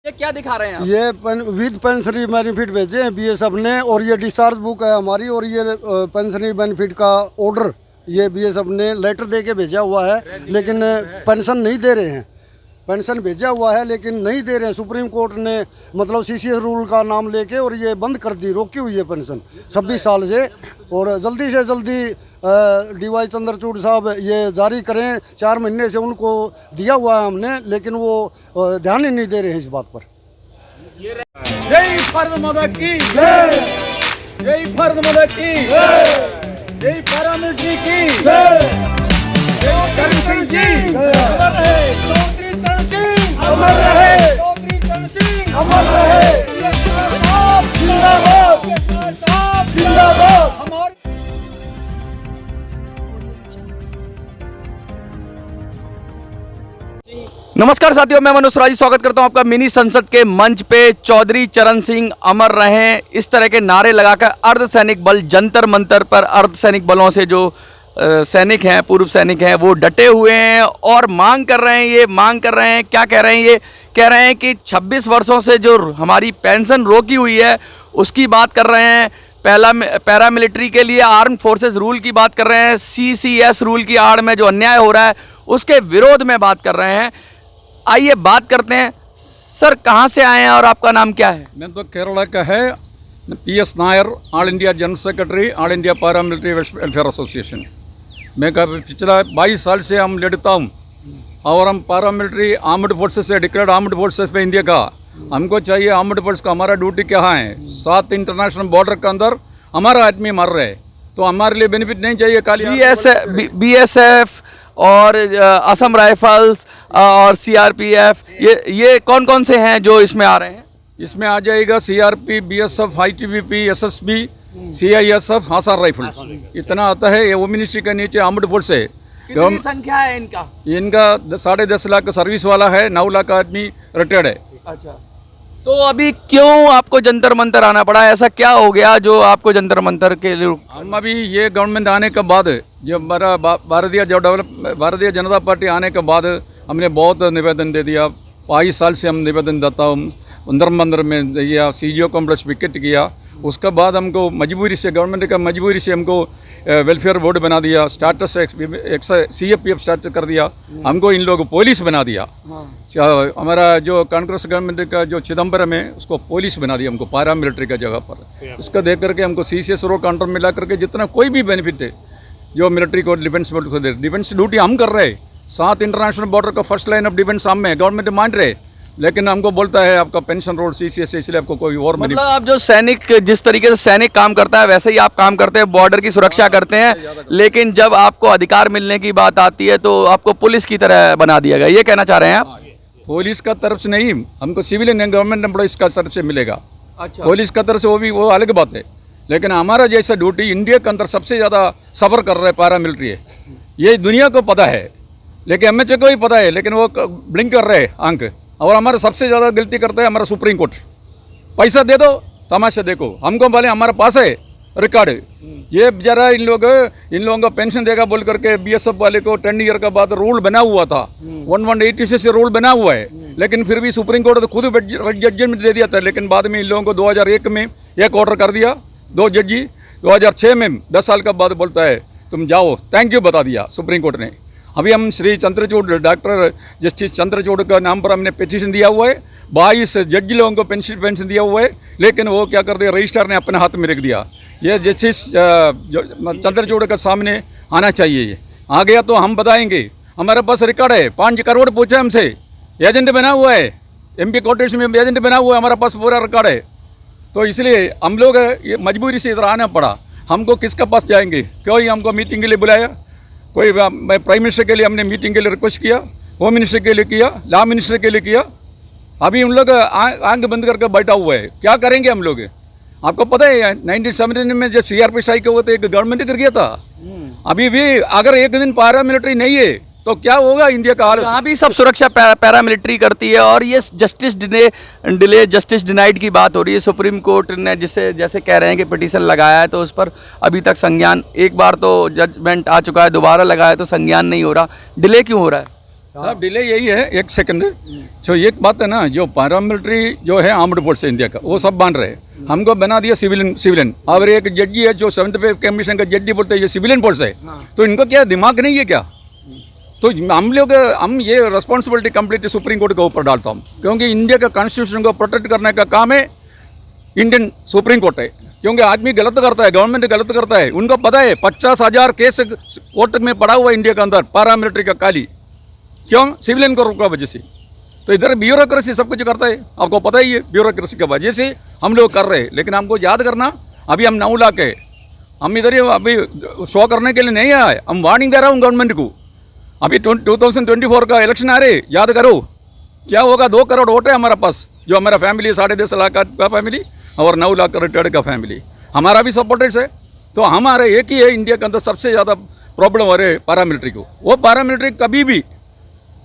ये क्या दिखा रहे हैं आप? ये विद पेंशनरी बेनिफिट भेजे हैं बीएसएफ ने, और ये डिस्चार्ज बुक है हमारी, और ये पेंशनरी बेनिफिट का ऑर्डर ये बीएसएफ ने लेटर दे के भेजा हुआ है, लेकिन पेंशन नहीं दे रहे हैं। पेंशन भेजा हुआ है लेकिन नहीं दे रहे हैं। सुप्रीम कोर्ट ने मतलब सीसीएस रूल का नाम लेके और ये बंद कर दी, रोकी हुई है पेंशन 26 साल से। और जल्दी से जल्दी डीवाई चंद्रचूड़ साहब ये जारी करें। 4 महीने से उनको दिया हुआ है हमने, लेकिन वो ध्यान ही नहीं दे रहे हैं इस बात पर। जय फर्द मदद की जय, जय फर्द मदद की जय, जय पैरामिलिट्री की जय, जय करण सिंह जी अमर रहे, चौधरी चरण सिंह अमर रहे, चौधरी चरण सिंह अमर रहे, जिंदाबाद जिंदाबाद हमारे। नमस्कार साथियों, मैं मनोज राजी स्वागत करता हूं आपका मिनी संसद के मंच पे। चौधरी चरण सिंह अमर रहें, इस तरह के नारे लगाकर अर्धसैनिक बल जंतर मंतर पर अर्धसैनिक बलों से जो सैनिक हैं, पूर्व सैनिक हैं, वो डटे हुए हैं और मांग कर रहे हैं। ये मांग कर रहे हैं, क्या कह रहे हैं? ये कह रहे हैं कि 26 वर्षों से जो हमारी पेंशन रोकी हुई है उसकी बात कर रहे हैं। पैरामिलिट्री के लिए आर्म फोर्सेस रूल की बात कर रहे हैं। सीसीएस रूल की आड़ में जो अन्याय हो रहा है उसके विरोध में बात कर रहे हैं। आइए बात करते हैं। सर, कहाँ से आए हैं और आपका नाम क्या है? मैं तो केरला का है, PS Nair, all India general secretary, all India paramilitary welfare association. मैं पिछला 22 साल से हम लड़ता हूँ और हम पैरामिलिट्री आर्म्ड फोर्सेस से डिक्लेयर्ड आर्म्ड फोर्सेस पे इंडिया का। हमको चाहिए आर्म्ड फोर्स का, हमारा ड्यूटी क्या है? 7 इंटरनेशनल बॉर्डर के अंदर हमारा आदमी मर रहे, तो हमारे लिए बेनिफिट नहीं चाहिए। खाली BSF और असम राइफल्स और CRPF, ये कौन कौन से हैं जो इसमें आ रहे हैं? इसमें आ जाएगा CRP, BSF, ITBP, SSB, CISF, हासार राइफल्स, इतना आता है। ये वो मिनिस्ट्री के नीचे आर्म्ड फोर्स है। कितनी संख्या है इनका? इनका 10.5 लाख का सर्विस वाला है, 9 लाख का आदमी रिटायर्ड है। अच्छा, तो अभी क्यों आपको जंतर मंतर आना पड़ा? ऐसा क्या हो गया जो आपको जंतर मंतर के लिए? हम अभी ये गवर्नमेंट आने के बाद, जब भारतीय जनता पार्टी आने के बाद हमने बहुत निवेदन दे दिया। 22 साल से हम निवेदन देता हूँ, अंदर मंदिर में दिया, CGO कॉम्प्लेक्स विकेट किया। उसके बाद हमको मजबूरी से, गवर्नमेंट का मजबूरी से हमको वेलफेयर बोर्ड बना दिया, स्टार्टस CFPF स्टार्ट कर दिया, हमको इन लोगों को पुलिस बना दिया। हमारा जो कांग्रेस गवर्नमेंट का जो चिदम्बरम है उसको पुलिस बना दिया हमको पैरामिलिट्री का जगह पर। उसका देख करके हमको CCS रो काउंटर मिला करके जितना कोई भी बेनिफिट है जो मिलिट्री को, डिफेंस बोर्ड को दे, डिफेंस ड्यूटी हम कर रहे हैं। 7 इंटरनेशनल बॉर्डर का फर्स्ट लाइन ऑफ डिफेंस हम है, गवर्नमेंट मान रहे, लेकिन हमको बोलता है आपका पेंशन रोड CCS है, इसलिए आपको कोई और मतलब आप जो सैनिक, जिस तरीके से सैनिक काम करता है वैसे ही आप काम करते हैं, बॉर्डर की सुरक्षा करते हैं, लेकिन जब आपको अधिकार मिलने की बात आती है तो आपको पुलिस की तरह बना दिया गया, ये कहना चाह रहे हैं आप? पुलिस का तरफ से नहीं, हमको सिविलियन गवर्नमेंट एम्प्लॉइज का तरफ से मिलेगा। अच्छा, पुलिस का तरफ से वो अलग बात है, लेकिन हमारा जैसा ड्यूटी इंडिया के अंदर सबसे ज़्यादा सफ़र कर रहा है पैरामिलिट्री है, ये दुनिया को पता है, लेकिन MHA को भी पता है, लेकिन वो ब्लिंक कर रहे हैं आंख। और हमारा सबसे ज़्यादा गलती करता है हमारा सुप्रीम कोर्ट। पैसा दे दो, तमाशा देखो, हमको बोले हमारे पास है रिकॉर्ड। ये जरा इन लोगों को पेंशन देगा बोल करके BSF वाले को 10 ईयर के बाद रूल बना हुआ था, 1186 से रूल बना हुआ है, लेकिन फिर भी सुप्रीम कोर्ट तो खुद जजमेंट दे दिया था। लेकिन बाद में इन लोगों को 2001 में एक ऑर्डर कर दिया, 2 जजी 2006 में 10 साल का बाद बोलता है तुम जाओ, थैंक यू बता दिया सुप्रीम कोर्ट ने। अभी हम श्री चंद्रचूड़, डॉक्टर जस्टिस चंद्रचूड़ का नाम पर हमने पिटीशन दिया हुआ है। 22 जज लोगों को पेंशन दिया हुआ है, लेकिन वो क्या कर दिया, रजिस्ट्रार ने अपने हाथ में रख दिया। ये जस्टिस चंद्रचूड़ का सामने आना चाहिए। ये आ गया तो हम बताएंगे, हमारे पास रिकॉर्ड है। 5 करोड़ पूछे हमसे, एजेंट बना हुआ है, MP क्वार्टर्स में एजेंट बना हुआ है, हमारे पास पूरा रिकॉर्ड है। तो इसलिए हम लोग ये मजबूरी से इधर आना पड़ा। हमको किसका पास जाएंगे? कोई हमको मीटिंग के लिए बुलाया, कोई प्राइम मिनिस्टर के लिए हमने मीटिंग के लिए रिक्वेस्ट किया, होम मिनिस्टर के लिए किया, लॉ मिनिस्टर के लिए किया। अभी उन लोग आंख बंद करके बैठा हुआ है। क्या करेंगे हम लोग? आपको पता है 1979 में जब CRP स्ट्राइक हुआ तो एक गवर्नमेंट गिर गया था। अभी भी अगर एक दिन पैरामिलिट्री नहीं है तो क्या होगा इंडिया का हाल? यहाँ भी सब सुरक्षा पैरामिलिट्री करती है और ये जस्टिस डिनाइड की बात हो रही है। सुप्रीम कोर्ट ने जिसे जैसे कह रहे हैं कि पिटीशन लगाया है तो उस पर अभी तक संज्ञान, एक बार तो जजमेंट आ चुका है, दोबारा लगाया तो संज्ञान नहीं हो रहा। डिले क्यों हो रहा है? साहब डिले यही है, एक सेकंड। जो एक बात है ना, जो पैरामिलिट्री जो है आर्म्ड फोर्स है इंडिया का, वो सब मान रहे हैं, हमको बना दिया सिविलियन। और एक जड्जी है जो 7th पे कमीशन का जड्जी बोलते हैं ये सिविलियन फोर्स है, तो इनको क्या दिमाग नहीं है क्या? तो हम ये रिस्पॉन्सिबिलिटी कंप्लीटली सुप्रीम कोर्ट के ऊपर डालता हूँ, क्योंकि इंडिया का कॉन्स्टिट्यूशन को प्रोटेक्ट करने का काम है इंडियन सुप्रीम कोर्ट है। क्योंकि आदमी गलत करता है, गवर्नमेंट गलत करता है, उनको पता है 50,000 केस कोर्ट में पड़ा हुआ है इंडिया के अंदर पैरामिलिट्री का काली, क्यों? सिविलियन को रोकने वजह से। तो इधर ब्यूरोक्रेसी सब कुछ करता है, आपको पता ही है, ब्यूरोक्रेसी की वजह से हम लोग कर रहे हैं। लेकिन हमको याद करना, अभी हम 9 लाख है, हम इधर ही अभी शो करने के लिए नहीं आए, हम वार्निंग दे रहा हूँ गवर्नमेंट को। अभी 2024 का इलेक्शन आ रहे, याद करो क्या होगा। 2 करोड़ वोट है हमारा पास, जो हमारा फैमिली 10.5 लाख का फैमिली और 9 लाख का रिटायर्ड का फैमिली, हमारा भी सपोर्टर्स है। तो हमारे एक ही है इंडिया के अंदर सबसे ज़्यादा प्रॉब्लम हो रही है पैरामिलिट्री को। वो पैरामिलिट्री कभी भी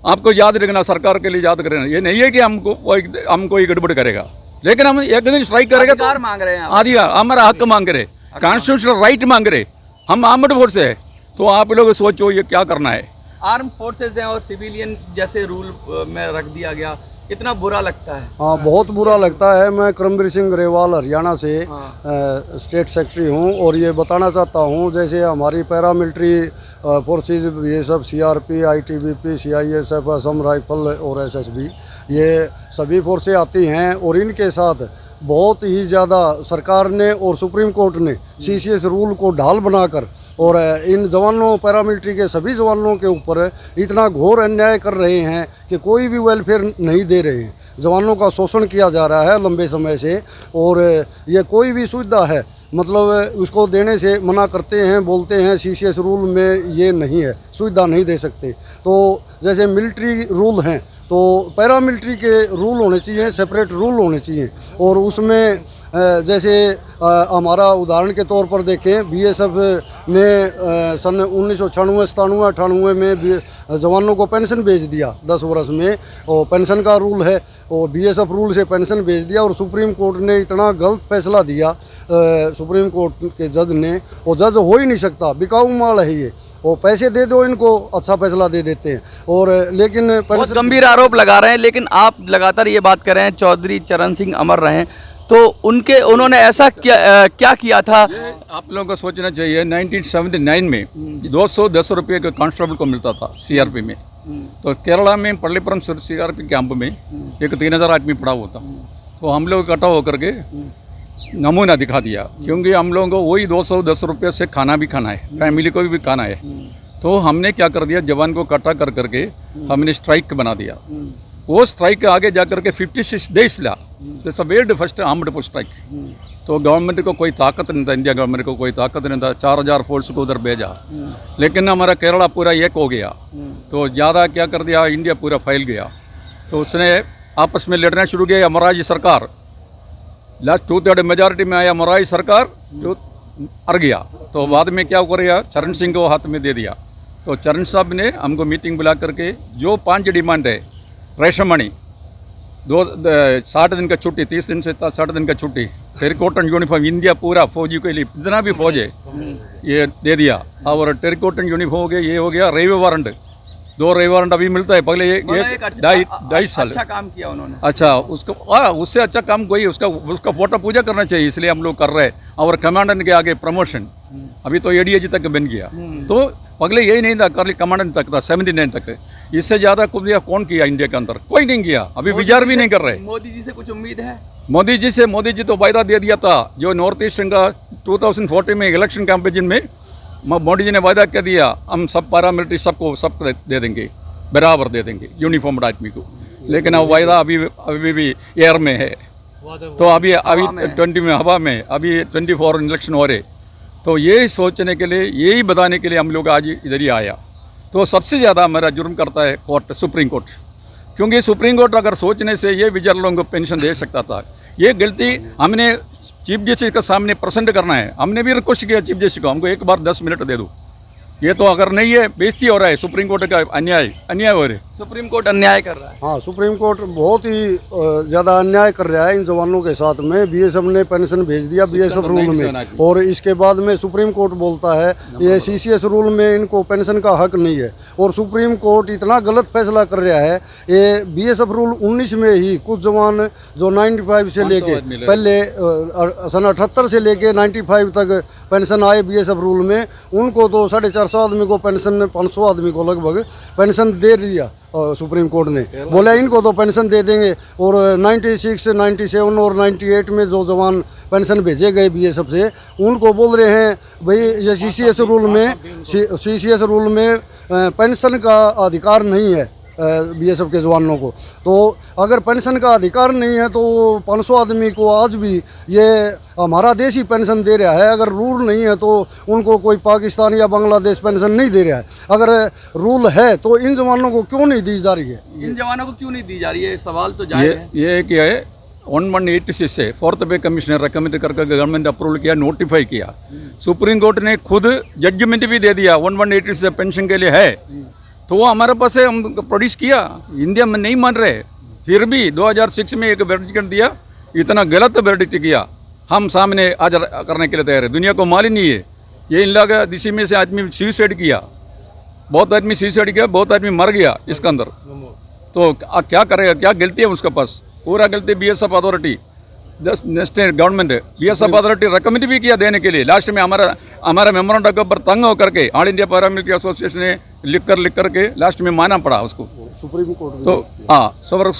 आपको याद रखना, सरकार के लिए याद करना, ये नहीं है कि हम कोई गड़बड़ करेगा, लेकिन हम एक दिन स्ट्राइक करेगा तो मांग रहे हैं आप। आदि हमारा हक मांग रहे, कॉन्स्टिट्यूशनल राइट मांग रहे, हम आर्म्ड फोर्स है। तो आप लोग सोचो ये क्या करना है। आर्म फोर्सेस हैं और सिविलियन जैसे रूल में रख दिया गया, कितना बुरा लगता है। हाँ, बहुत बुरा लगता है। मैं करमबीर सिंह ग्रेवाल हरियाणा से स्टेट सेक्रेटरी हूँ, और ये बताना चाहता हूँ, जैसे हमारी पैरामिलिट्री फोर्सेस ये सब CRP, ITBP, CISF, Assam rifle और SSB, ये सभी फोर्सें आती हैं, और इनके साथ बहुत ही ज़्यादा सरकार ने और सुप्रीम कोर्ट ने CCS रूल को ढाल बनाकर और इन जवानों, पैरामिलिट्री के सभी जवानों के ऊपर इतना घोर अन्याय कर रहे हैं कि कोई भी वेलफेयर नहीं दे रहे हैं। जवानों का शोषण किया जा रहा है लंबे समय से, और ये कोई भी सुविधा है मतलब उसको देने से मना करते हैं, बोलते हैं CCS रूल में ये नहीं है, सुविधा नहीं दे सकते। तो जैसे मिलिट्री रूल हैं, तो पैरामिलिट्री के रूल होने चाहिए, सेपरेट रूल होने चाहिए। और उसमें जैसे हमारा उदाहरण के तौर पर देखें, BSF ने सन 1996, 97, 98 में जवानों को पेंशन भेज दिया 10 वर्ष में, और पेंशन का रूल है, और BSF रूल से पेंशन भेज दिया। और सुप्रीम कोर्ट ने इतना गलत फैसला दिया, सुप्रीम कोर्ट के जज ने, और जज हो ही नहीं सकता, बिकाऊ माल है ये, वो पैसे दे दो इनको, अच्छा फैसला दे देते हैं। और लेकिन बहुत गंभीर आरोप लगा रहे हैं, लेकिन आप लगातार ये बात कर रहे हैं चौधरी चरण सिंह अमर रहे, तो उन्होंने ऐसा क्या किया था? आप लोगों को सोचना चाहिए, 1979 में 210 रुपये का कांस्टेबल को मिलता था CRP में। तो केरला में पल्लीपुरम CRP कैंप में एक 3000 आदमी पड़ा हुआ था। तो हम लोग इकट्ठा होकर के नमूना दिखा दिया, क्योंकि हम लोगों को वही 210 रुपये से खाना भी खाना है, फैमिली को भी खाना है। तो हमने क्या कर दिया, जवान को इकट्ठा कर करके हमने स्ट्राइक बना दिया। वो स्ट्राइक आगे जा करके 56 डेज ला, this world first armed force strike. तो गवर्नमेंट को कोई ताकत नहीं था, इंडिया गवर्नमेंट को कोई ताकत नहीं था, 4000 फोर्स को उधर भेजा, लेकिन हमारा केरला पूरा एक हो गया। तो ज़्यादा क्या कर दिया, इंडिया पूरा फैल गया। तो उसने आपस में लड़ना शुरू किया। मोरारजी सरकार लास्ट 2/3 मेजॉरिटी में आया, मोरारजी सरकार जो हार गया। तो बाद में क्या कर गया, चरण सिंह को हाथ में दे दिया। तो चरण साहब ने हमको मीटिंग बुला करके जो 5 डिमांड है, रेशन मनी, 60 दिन का छुट्टी, 30 दिन से 60 दिन का छुट्टी, टेरिकोटन यूनिफॉर्म, इंडिया पूरा फौजी के लिए जितना भी फौज है ये दे दिया। और टेरिकोटन यूनिफॉर्म हो गया, ये हो गया, रेलवे वारंट, 2 रेलवे वारंट अभी मिलता है, पहले ये 2.5 साल अच्छा काम किया उन्होंने। अच्छा, उससे अच्छा काम कोई, उसका फोटो पूजा करना चाहिए, इसलिए हम लोग कर रहे हैं। और कमांडेंट के आगे प्रमोशन, अभी तो ADIG तक बन गया। तो पहले यही नहीं था, करली कमांडेंट तक था 79 तक। इससे ज़्यादा कौन किया इंडिया के अंदर? कोई नहीं किया, अभी विचार भी नहीं कर रहे। मोदी जी से कुछ उम्मीद है? मोदी जी तो वायदा दे दिया था, जो नॉर्थ ईस्टर्न का 2014 में इलेक्शन कैंपेन में मोदी जी ने वायदा कर दिया, हम सब पैरामिलिट्री सबको दे देंगे, बराबर दे देंगे यूनिफॉर्म आदमी को। लेकिन अब वायदा अभी भी एयर में है। तो अभी 20 में हवा में, अभी 24 इलेक्शन हो रहे। तो यही सोचने के लिए, यही बताने के लिए हम लोग आज इधर ही आया। तो सबसे ज़्यादा हमारा जुर्म करता है कोर्ट, सुप्रीम कोर्ट, क्योंकि सुप्रीम कोर्ट अगर सोचने से ये विजर लोगों को पेंशन दे सकता था। ये गलती हमने चीफ जस्टिस के सामने प्रेजेंट करना है। हमने भी रिक्वेस्ट किया चीफ जस्टिस को, हमको एक बार 10 मिनट दे दो। ये तो अगर नहीं है, बेइज्जती हो रहा है, सुप्रीम कोर्ट का अन्याय हो रहा है। सुप्रीम कोर्ट अन्याय कर रहा है। हाँ, सुप्रीम कोर्ट बहुत ही ज़्यादा अन्याय कर रहा है इन जवानों के साथ में। बीएसएफ ने पेंशन भेज दिया बीएसएफ रूल में, और इसके बाद में सुप्रीम कोर्ट बोलता है ये सीसीएस रूल में इनको पेंशन का हक नहीं है। और सुप्रीम कोर्ट इतना गलत फैसला कर रहा है। ये बीएसएफ रूल 19 में ही कुछ जवान जो 95 से लेके पहले सन 78 से लेके 95 तक पेंशन आए बीएसएफ रूल में, उनको तो 450 आदमी को पेंशन, 500 आदमी को लगभग पेंशन दे दिया सुप्रीम कोर्ट ने। बोला इनको तो पेंशन दे देंगे। और 96, 97 और 98 में जो जवान पेंशन भेजे गए बीएसएफ से, उनको बोल रहे हैं भाई ये सीसीएस रूल में पेंशन का अधिकार नहीं है बीएसएफ के जवानों को। तो अगर पेंशन का अधिकार नहीं है तो 500 आदमी को आज भी ये हमारा देश ही पेंशन दे रहा है। अगर रूल नहीं है तो उनको कोई पाकिस्तान या बांग्लादेश पेंशन नहीं दे रहा है। अगर रूल है तो इन जवानों को क्यों नहीं दी जा रही है? इन जवानों को क्यों नहीं दी जा रही है? सवाल तो जायज़ है। ये क्या है, 1186 से 4th पे कमिश्नर रिकमेंड करके गवर्नमेंट अप्रूवल किया, नोटिफाई किया। सुप्रीम कोर्ट ने खुद जजमेंट भी दे दिया 1186 से पेंशन के लिए है, तो वो हमारे पास है, हम प्रोड्यूस किया। इंडिया में नहीं मान रहे, फिर भी 2006 में एक वर्डिक्ट दिया, इतना गलत वर्डिक्ट किया, हम सामने आज करने के लिए तैयार है। दुनिया को मालूम नहीं है ये इन लोग इसी में से आदमी सुसाइड किया, बहुत आदमी सुसाइड किया, बहुत आदमी मर गया इसके अंदर। तो क्या करेगा, क्या गलती है उसके पास? पूरा गलती BSF authority, national government, BSF authority recommend भी किया देने के लिए। लास्ट में हमारा मेमोरेंडम के ऊपर तंग होकर के ऑल इंडिया पैरामिलिट्री एसोसिएशन ने लिख कर के लास्ट में माना पड़ा उसको सुप्रीम कोर्ट। तो हाँ, सब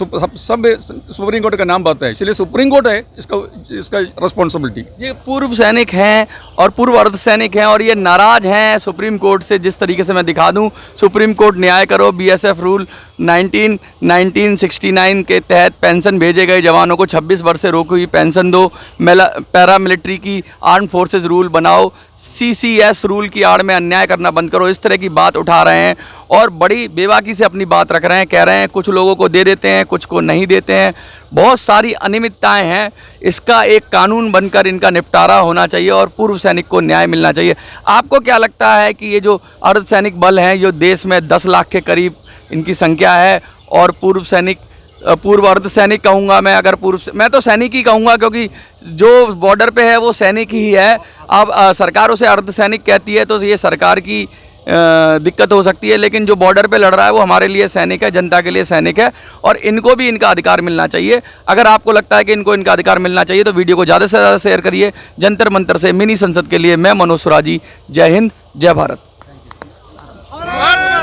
सुप्रीम कोर्ट का नाम आता है, इसलिए सुप्रीम कोर्ट है इसका रिस्पॉन्सिबिलिटी। ये पूर्व सैनिक हैं और पूर्व अर्धसैनिक हैं और ये नाराज हैं सुप्रीम कोर्ट से। जिस तरीके से मैं दिखा दूं, सुप्रीम कोर्ट न्याय करो, बीएसएफ रूल 1969 के तहत पेंशन भेजे गए जवानों को 26 वर्ष से रोकी हुई पेंशन दो, पैरामिलिट्री की आर्म फोर्सेज रूल बनाओ, सीसीएस रूल की आड़ में अन्याय करना बंद करो, इस तरह की बात उठा रहे हैं और बड़ी बेबाकी से अपनी बात रख रहे हैं। कह रहे हैं कुछ लोगों को दे देते हैं, कुछ को नहीं देते हैं, बहुत सारी अनियमितताएं हैं। इसका एक कानून बनकर इनका निपटारा होना चाहिए और पूर्व सैनिक को न्याय मिलना चाहिए। आपको क्या लगता है कि ये जो अर्धसैनिक बल हैं, जो देश में 10 लाख के करीब इनकी संख्या है, और पूर्व अर्धसैनिक कहूँगा मैं, अगर मैं तो सैनिक ही कहूँगा क्योंकि जो बॉर्डर पे है वो सैनिक ही है। अब सरकार उसे अर्धसैनिक कहती है तो ये सरकार की दिक्कत हो सकती है, लेकिन जो बॉर्डर पे लड़ रहा है वो हमारे लिए सैनिक है, जनता के लिए सैनिक है और इनको भी इनका अधिकार मिलना चाहिए। अगर आपको लगता है कि इनको इनका अधिकार मिलना चाहिए तो वीडियो को ज़्यादा से ज़्यादा शेयर करिए। जंतर मंतर से मिनी संसद के लिए मैं मनोज सुराजी, जय हिंद, जय भारत।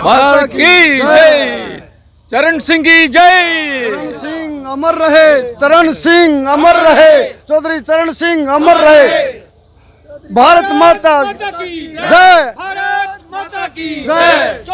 भारत की जय, चरण सिंह की जय, चरण सिंह अमर रहे, चरण सिंह अमर रहे, चौधरी चरण सिंह अमर रहे। भारत माता की जय, भारत माता की जय।